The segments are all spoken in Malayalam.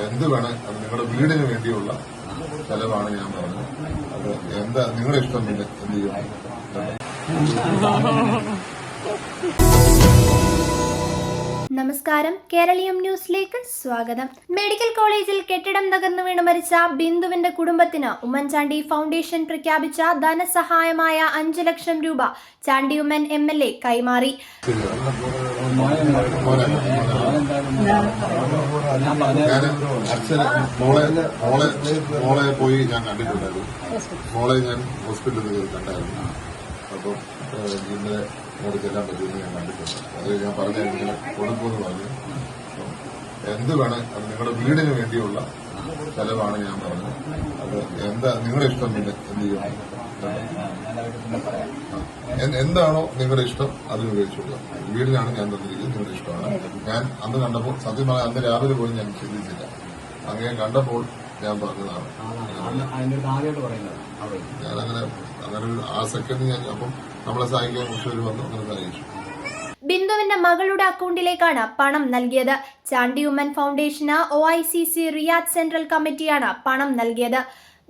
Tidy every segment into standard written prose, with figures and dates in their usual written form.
എന്ത് വേണം അത് നിങ്ങളുടെ വീടിന് വേണ്ടിയുള്ള ചെലവാണ് ഞാൻ പറഞ്ഞത്. അത് എന്താ നിങ്ങളുടെ ഇഷ്ടം, പിന്നെ എന്ത് ചെയ്യണം. നമസ്കാരം, കേരളീയം ന്യൂസിലേക്ക് സ്വാഗതം. മെഡിക്കൽ കോളേജിൽ കെട്ടിടം തകർന്നു വീണ് മരിച്ച ബിന്ദുവിന്റെ കുടുംബത്തിന് ഉമ്മൻചാണ്ടി ഫൗണ്ടേഷൻ പ്രഖ്യാപിച്ച ധനസഹായമായ 5 ലക്ഷം രൂപ ചാണ്ടിയുമ്മൻ MLA കൈമാറി. മോളെ പോയി ഞാൻ കണ്ടിട്ടുണ്ടായിരുന്നു. മോളെ ഞാൻ ഹോസ്പിറ്റലിൽ കണ്ടായിരുന്നു. അപ്പം ഇന്നലെ മോള് ചെല്ലാൻ പറ്റുമെന്ന് ഞാൻ കണ്ടിട്ടുണ്ട്. അത് ഞാൻ പറഞ്ഞ ഇങ്ങനെ കൊടുക്കുമെന്ന് പറഞ്ഞു. എന്ത് വേണം അത് നിങ്ങളുടെ വീടിന് വേണ്ടിയുള്ള ചെലവാണ് ഞാൻ പറഞ്ഞത്. അത് എന്താ നിങ്ങളുടെ ഇഷ്ടം, പിന്നെ എന്ത് ചെയ്യണം. എന്താണോ നിങ്ങളുടെ ഇഷ്ടം അത് ഉപയോഗിച്ചുള്ള വീടിനാണ് ഞാൻ തന്നിരിക്കുന്നത്. നിങ്ങളുടെ ഇഷ്ടമാണ്. ഞാൻ അന്ന് കണ്ടപ്പോൾ സത്യം പറഞ്ഞാൽ അന്ന് രാവിലെ പോലും ഞാൻ ചിന്തിച്ചില്ല. അങ്ങനെ കണ്ടപ്പോൾ ഞാൻ പറഞ്ഞതാണ്. ഞാനങ്ങനെ ആ സെക്കൻഡ് ഞാൻ അപ്പം നമ്മളെ സഹായിക്കാൻ കുറച്ച് വന്നു അങ്ങനെ സഹായിച്ചു. ബിന്ദുവിന്റെ മകളുടെ അക്കൗണ്ടിലേക്കാണ് പണം നൽകിയത്. ചാണ്ടിയുമ്മൻ ഫൗണ്ടേഷന് OICC റിയാദ് സെൻട്രൽ കമ്മിറ്റിയാണ് പണം നൽകിയത്.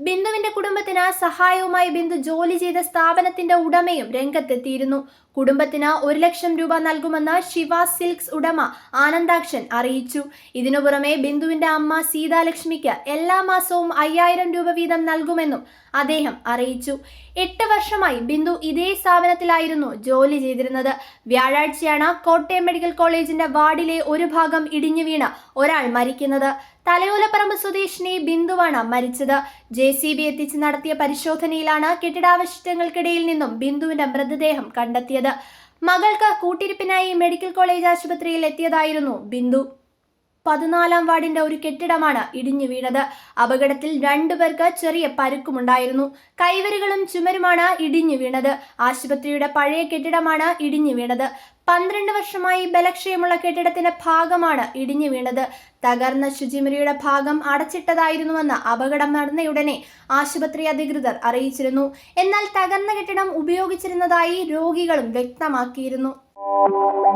ബിന്ദുവിന്റെ കുടുംബത്തിന് സഹായവുമായി ബിന്ദു ജോലി ചെയ്ത സ്ഥാപനത്തിന്റെ ഉടമയും രംഗത്തെത്തിയിരുന്നു. കുടുംബത്തിന് 1 ലക്ഷം രൂപ നൽകുമെന്ന് ശിവ സിൽക്സ് ഉടമ ആനന്ദാക്ഷൻ അറിയിച്ചു. ഇതിനു പുറമെ ബിന്ദുവിന്റെ അമ്മ സീതാലക്ഷ്മിക്ക് എല്ലാ മാസവും 5000 രൂപ വീതം നൽകുമെന്നും അദ്ദേഹം അറിയിച്ചു. 8 വർഷമായി ബിന്ദു ഇതേ സ്ഥാപനത്തിലായിരുന്നു ജോലി ചെയ്തിരുന്നത്. വ്യാഴാഴ്ചയാണ് കോട്ടയം മെഡിക്കൽ കോളേജിന്റെ വാർഡിലെ ഒരു ഭാഗം ഇടിഞ്ഞു വീണ് ഒരാൾ മരിക്കുന്നത്. തലയോലപ്പറമ്പ് സ്വദേശിനി ബിന്ദുവാണ് മരിച്ചത്. JCB എത്തിച്ച് നടത്തിയ പരിശോധനയിലാണ് കെട്ടിടാവശിഷ്ടങ്ങൾക്കിടയിൽ നിന്നും ബിന്ദുവിന്റെ മൃതദേഹം കണ്ടെത്തിയത്. മകൾക്ക് കൂട്ടിരിപ്പിനായി മെഡിക്കൽ കോളേജ് ആശുപത്രിയിൽ എത്തിയതായിരുന്നു ബിന്ദു. 14-ാം വാർഡിന്റെ ഒരു കെട്ടിടമാണ് ഇടിഞ്ഞു വീണത്. അപകടത്തിൽ 2 പേർക്ക് ചെറിയ പരുക്കുമുണ്ടായിരുന്നു. കൈവരികളും ചുമരുമാണ് ഇടിഞ്ഞു വീണത്. ആശുപത്രിയുടെ പഴയ കെട്ടിടമാണ് ഇടിഞ്ഞു വീണത്. 12 വർഷമായി ബലക്ഷയമുള്ള കെട്ടിടത്തിന്റെ ഭാഗമാണ് ഇടിഞ്ഞു വീണത്. തകർന്ന ശുചിമുറിയുടെ ഭാഗം അടച്ചിട്ടതായിരുന്നുവെന്ന് അപകടം നടന്നയുടനെ ആശുപത്രി അധികൃതർ അറിയിച്ചിരുന്നു. എന്നാൽ തകർന്ന കെട്ടിടം ഉപയോഗിച്ചിരുന്നതായി രോഗികളും വ്യക്തമാക്കിയിരുന്നു.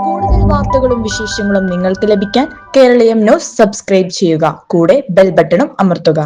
കൂടുതൽ വാർത്തകളും വിശേഷങ്ങളും നിങ്ങൾക്ക് ലഭിക്കാൻ കേരളീയം ന്യൂസ് സബ്സ്ക്രൈബ് ചെയ്യുക. കൂടെ ബെൽ ബട്ടണും അമർത്തുക.